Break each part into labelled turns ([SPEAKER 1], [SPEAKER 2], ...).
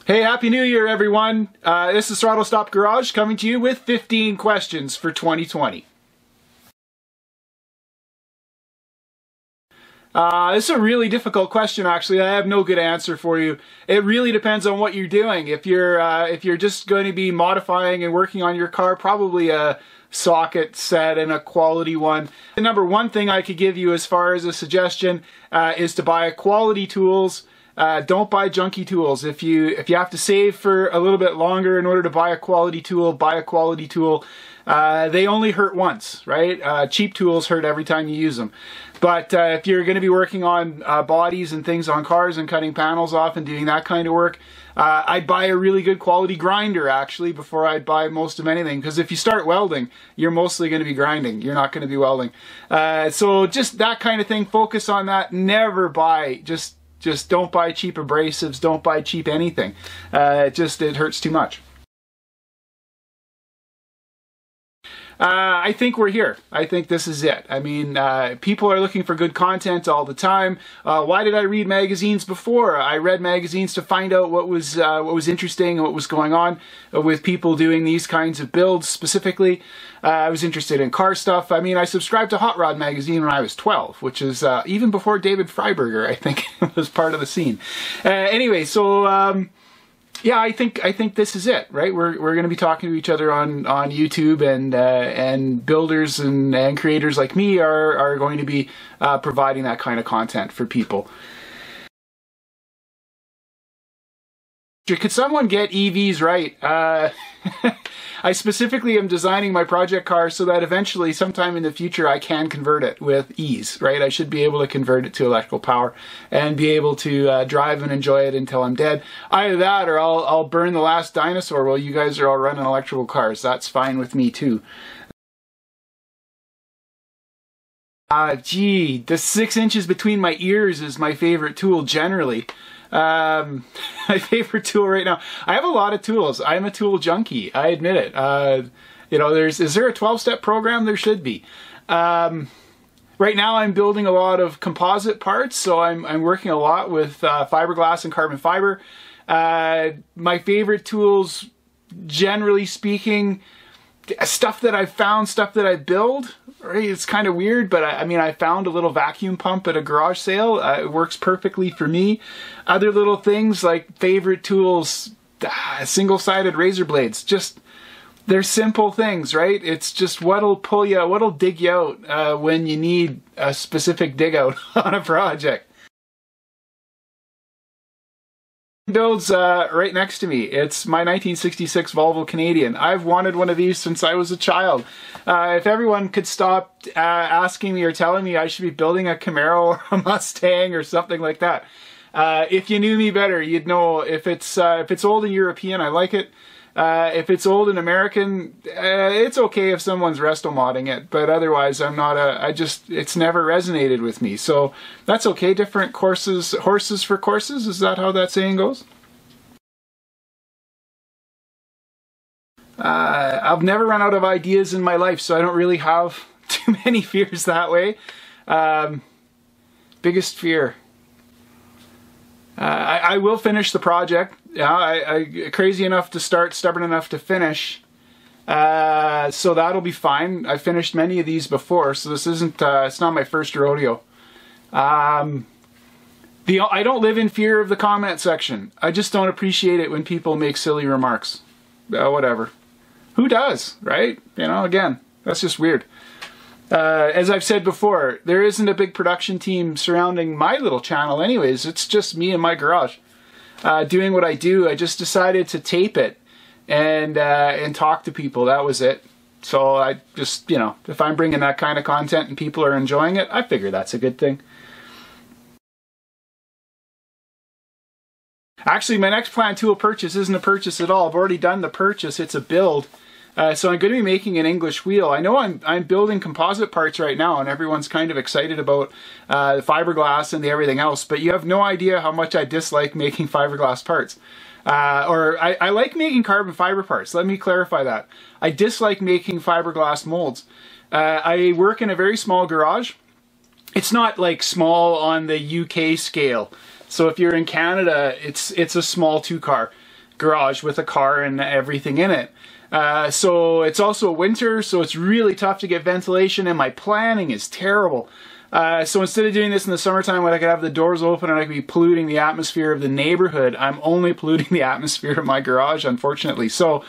[SPEAKER 1] Hey, Happy New Year, everyone. This is Throttle Stop Garage coming to you with 15 questions for 2020. This is a really difficult question, actually. I have no good answer for you. It really depends on what you're doing. If you're just going to be modifying and working on your car, probably a socket set and a quality one. The number one thing I could give you as far as a suggestion is to buy quality tools. Don't buy junky tools. If you have to save for a little bit longer in order to buy a quality tool, buy a quality tool. They only hurt once, right? Cheap tools hurt every time you use them. But if you're going to be working on bodies and things on cars and cutting panels off and doing that kind of work, I'd buy a really good quality grinder, actually, before I'd buy most of anything. Because if you start welding, you're mostly going to be grinding. You're not going to be welding. So just that kind of thing. Focus on that. Never buy Just don't buy cheap abrasives, don't buy cheap anything. It hurts too much. I think we're here. I think this is it. I mean, people are looking for good content all the time. Why did I read magazines before? I read magazines to find out what was interesting and what was going on with people doing these kinds of builds specifically. I was interested in car stuff. I mean, I subscribed to Hot Rod magazine when I was 12, which is even before David Freiberger, I think, was part of the scene. Anyway, so yeah, I think this is it, right? We're going to be talking to each other on YouTube, and builders and creators like me are going to be providing that kind of content for people. Could someone get EVs right? I specifically am designing my project car so that eventually, sometime in the future, I can convert it with ease, right? I should be able to convert it to electrical power and be able to drive and enjoy it until I'm dead. Either that or I'll burn the last dinosaur while you guys are all running electrical cars. That's fine with me too. Gee, the 6 inches between my ears is my favorite tool generally. My favorite tool right now. I have a lot of tools. I'm a tool junkie. I admit it. You know, is there a 12-step program? There should be. Right now I'm building a lot of composite parts, so I'm working a lot with fiberglass and carbon fiber. My favorite tools, generally speaking, stuff that I've found, stuff that I build. Right? It's kind of weird, but I mean, I found a little vacuum pump at a garage sale. It works perfectly for me. Other little things like favorite tools, single-sided razor blades. Just, they're simple things, right? It's just what'll pull you, what'll dig you out when you need a specific dig out on a project. Builds right next to me. It's my 1966 Volvo Canadian. I've wanted one of these since I was a child. If everyone could stop asking me or telling me I should be building a Camaro or a Mustang or something like that. If you knew me better, you'd know if it's old and European, I like it. If it's old and American, it's okay if someone's resto modding it, but otherwise I'm not it's never resonated with me. So that's okay. Different courses, horses for courses. Is that how that saying goes? I've never run out of ideas in my life, so I don't really have too many fears that way. Biggest fear. I will finish the project. Yeah, I crazy enough to start, stubborn enough to finish. So that'll be fine. I've finished many of these before, so this isn't. It's not my first rodeo. I don't live in fear of the comment section. I just don't appreciate it when people make silly remarks. Whatever. Who does, right? You know, again, that's just weird. As I've said before, there isn't a big production team surrounding my little channel anyways. It's just me in my garage doing what I do. I just decided to tape it and talk to people. That was it. So I just, you know, if I'm bringing that kind of content and people are enjoying it, I figure that's a good thing. Actually, my next planned tool purchase isn't a purchase at all. I've already done the purchase. It's a build. So I'm going to be making an English wheel. I know I'm building composite parts right now, and everyone's kind of excited about the fiberglass and everything else, but you have no idea how much I dislike making fiberglass parts. I like making carbon fiber parts. Let me clarify that. I dislike making fiberglass molds. I work in a very small garage. It's not like small on the UK scale. So if you're in Canada, it's a small 2-car. garage with a car and everything in it. So it's also winter, so it's really tough to get ventilation, and my planning is terrible. So instead of doing this in the summertime when I could have the doors open and I could be polluting the atmosphere of the neighborhood, I'm only polluting the atmosphere of my garage, unfortunately. So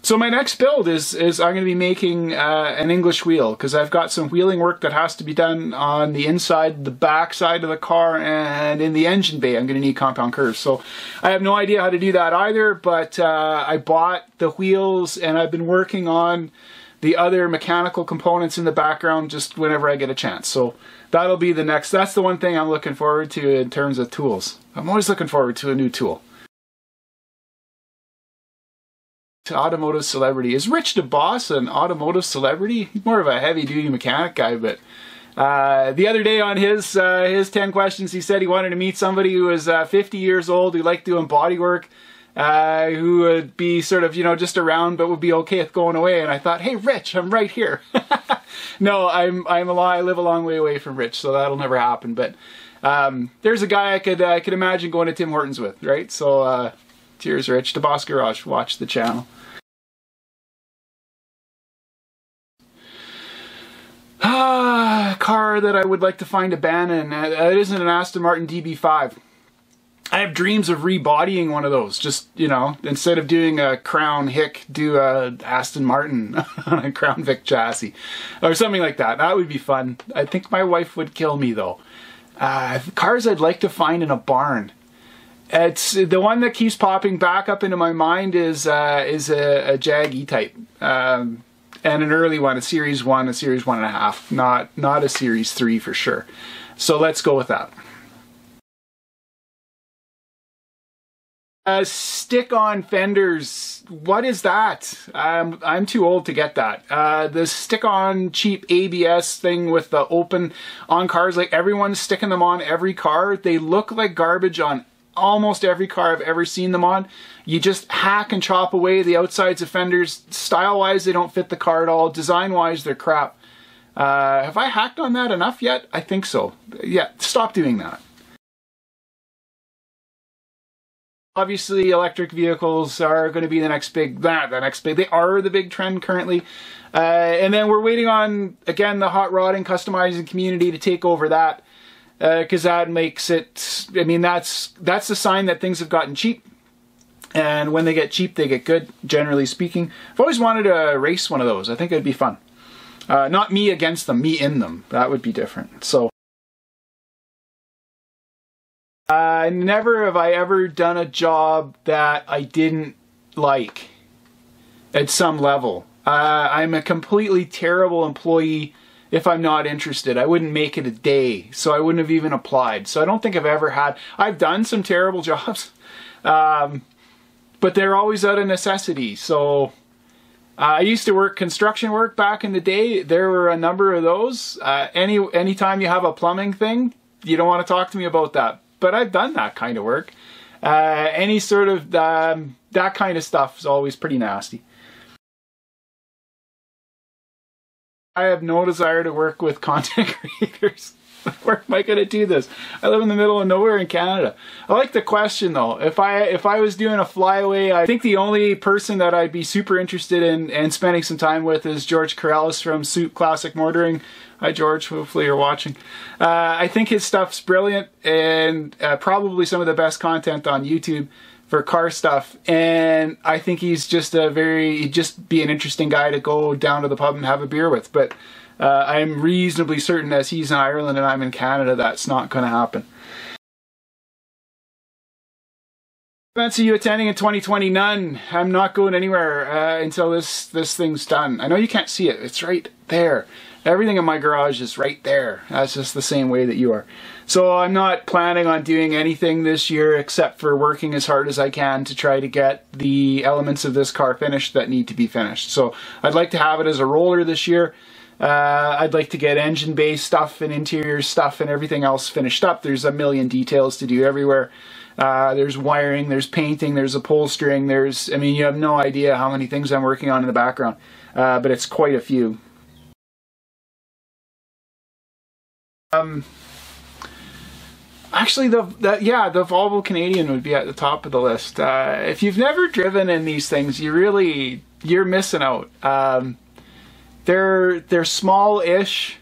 [SPEAKER 1] so my next build is I'm going to be making an English wheel, because I've got some wheeling work that has to be done on the inside, the back side of the car, and in the engine bay I'm going to need compound curves. So I have no idea how to do that either, but I bought the wheels and I've been working on the other mechanical components in the background just whenever I get a chance. So that'll be the next, that's the one thing I'm looking forward to in terms of tools. I'm always looking forward to a new tool. To automotive celebrity. Is Rich DeBoss an automotive celebrity? He's more of a heavy-duty mechanic guy, but the other day on his 10 questions, he said he wanted to meet somebody who was 50 years old, who liked doing body work, who would be sort of, you know, just around but would be okay with going away. And I thought, hey, Rich, I'm right here. No, I live a long way away from Rich, so that'll never happen. But there's a guy I could imagine going to Tim Hortons with, right? So cheers, Rich. DeBoss Garage. Watch the channel. Car that I would like to find abandoned. It isn't an Aston Martin DB5. I have dreams of rebodying one of those. Just, you know, instead of doing a Crown Hick, do a Aston Martin on a Crown Vic chassis. Or something like that. That would be fun. I think my wife would kill me though. Cars I'd like to find in a barn. It's the one that keeps popping back up into my mind is a Jag E-Type. And an early one, a Series 1, a Series 1.5, not a Series 3 for sure. So let's go with that. Stick-on fenders, what is that? I'm too old to get that. The stick-on cheap ABS thing with the open on cars, like everyone's sticking them on every car. They look like garbage on almost every car I've ever seen them on. You just hack and chop away the outsides of fenders. Style-wise, they don't fit the car at all. Design-wise, they're crap. Have I hacked on that enough yet? I think so. Yeah, stop doing that. Obviously, electric vehicles are going to be the next big, they are the big trend currently. And then we're waiting on, again, the hot rodding customizing community to take over that. Because that makes it, I mean, that's the sign that things have gotten cheap. And when they get cheap, they get good, generally speaking. I've always wanted to race one of those. I think it'd be fun. Not me against them, me in them. That would be different. So, never have I ever done a job that I didn't like at some level. I'm a completely terrible employee. If I'm not interested, I wouldn't make it a day, so I wouldn't have even applied. So I don't think I've ever had, I've done some terrible jobs, but they're always out of necessity. So I used to work construction work back in the day. There were a number of those. Anytime you have a plumbing thing, you don't want to talk to me about that. But I've done that kind of work. Any sort of, that kind of stuff is always pretty nasty. I have no desire to work with content creators. Where am I going to do this? I live in the middle of nowhere in Canada. I like the question though. If I was doing a flyaway, I think the only person that I'd be super interested in spending some time with is George Corellis from Suit Classic Motoring. Hi George, hopefully you're watching. I think his stuff's brilliant and probably some of the best content on YouTube for car stuff, and I think he's just he'd just be an interesting guy to go down to the pub and have a beer with. But I'm reasonably certain, as he's in Ireland and I'm in Canada, that's not going to happen. Events are you attending in 2020? None. I'm not going anywhere until this thing's done. I know you can't see it. It's right there. Everything in my garage is right there. That's just the same way that you are. So I'm not planning on doing anything this year except for working as hard as I can to try to get the elements of this car finished that need to be finished. So I'd like to have it as a roller this year. I'd like to get engine bay stuff and interior stuff and everything else finished up. There's a million details to do everywhere. There's wiring, there's painting, there's upholstering, I mean, you have no idea how many things I'm working on in the background, but it's quite a few. Actually, the Volvo Canadian would be at the top of the list. If you've never driven in these things, you're missing out. They're small-ish.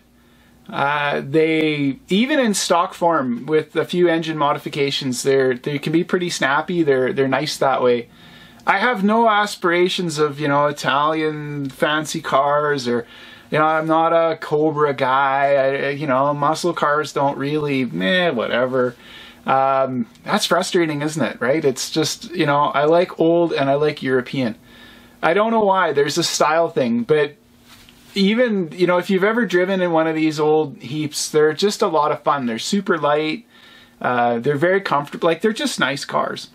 [SPEAKER 1] They, even in stock form with a few engine modifications, they can be pretty snappy. They're nice that way. I have no aspirations of, you know, Italian fancy cars, or, you know, I'm not a Cobra guy. You know, muscle cars don't really, whatever. That's frustrating, isn't it, right? It's just, you know, I like old and I like European. I don't know why. There's a style thing, but even, you know, if you've ever driven in one of these old heaps, they're just a lot of fun. They're super light. They're very comfortable. Like, they're just nice cars.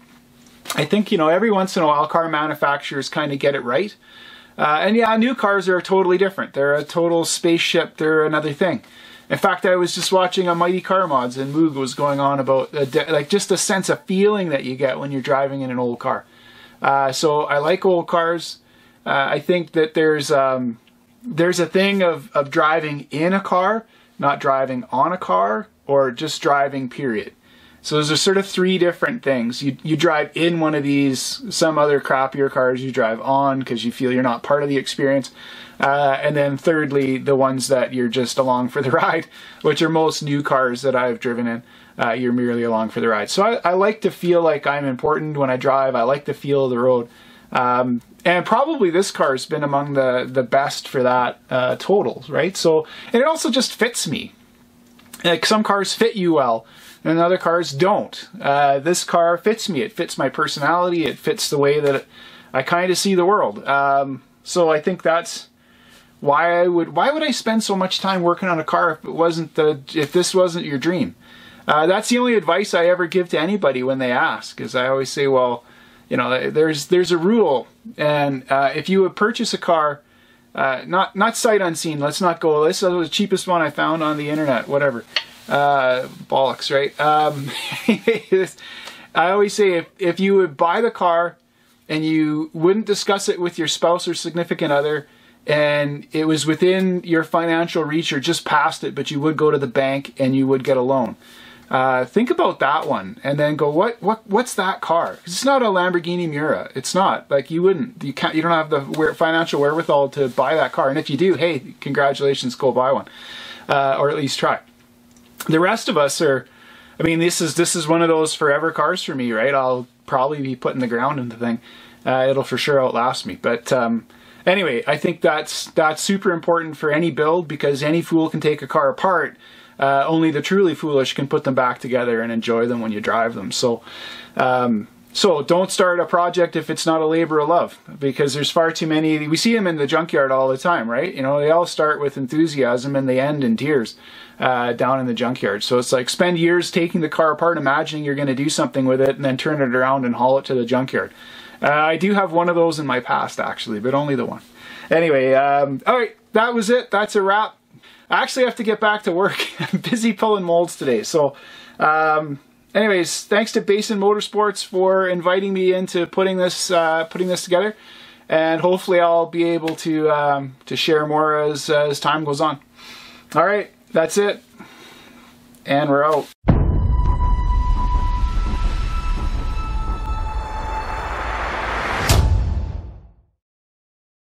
[SPEAKER 1] I think, you know, every once in a while car manufacturers kind of get it right. And yeah, new cars are totally different. They're a total spaceship. They're another thing. In fact, I was just watching a Mighty Car Mods, and Moog was going on about like just a sense of feeling that you get when you're driving in an old car. So I like old cars. I think that there's a thing of driving in a car, not driving on a car, or just driving, period. So those are sort of three different things. You drive in one of these, some other crappier cars you drive on because you feel you're not part of the experience. And then thirdly, the ones that you're just along for the ride, which are most new cars that I've driven in. You're merely along for the ride. So I like to feel like I'm important when I drive. I like the feel of the road. And probably this car has been among the best for that totals, right? So, and it also just fits me. Like, some cars fit you well, and other cars don't. This car fits me. It fits my personality. It fits the way that I kind of see the world. So I think that's why would I spend so much time working on a car if this wasn't your dream? That's the only advice I ever give to anybody when they ask, is I always say, well, you know, there's a rule, and if you would purchase a car, not sight unseen, let's not go, this is the cheapest one I found on the internet, whatever, bollocks, right? I always say, if you would buy the car and you wouldn't discuss it with your spouse or significant other, and it was within your financial reach or just past it, but you would go to the bank and you would get a loan. Think about that one, and then go, what's that car? 'Cause it's not a Lamborghini Miura. It's not. Like, you don't have the financial wherewithal to buy that car. And if you do, hey, congratulations, go buy one, or at least try. The rest of us are, I mean, this is one of those forever cars for me, right? I'll probably be putting the ground in the thing. It'll for sure outlast me. But anyway, I think that's super important for any build, because any fool can take a car apart. Only the truly foolish can put them back together and enjoy them when you drive them. So, so don't start a project if it's not a labor of love, because there's far too many. We see them in the junkyard all the time, right? You know, they all start with enthusiasm and they end in tears down in the junkyard. So it's like, spend years taking the car apart, imagining you're going to do something with it, and then turn it around and haul it to the junkyard. I do have one of those in my past, actually, but only the one. Anyway, all right, that was it. That's a wrap. I actually have to get back to work. I'm busy pulling molds today. So anyways, thanks to Basin Motorsports for inviting me into putting this together. And hopefully I'll be able to share more as time goes on. All right, that's it. And we're out.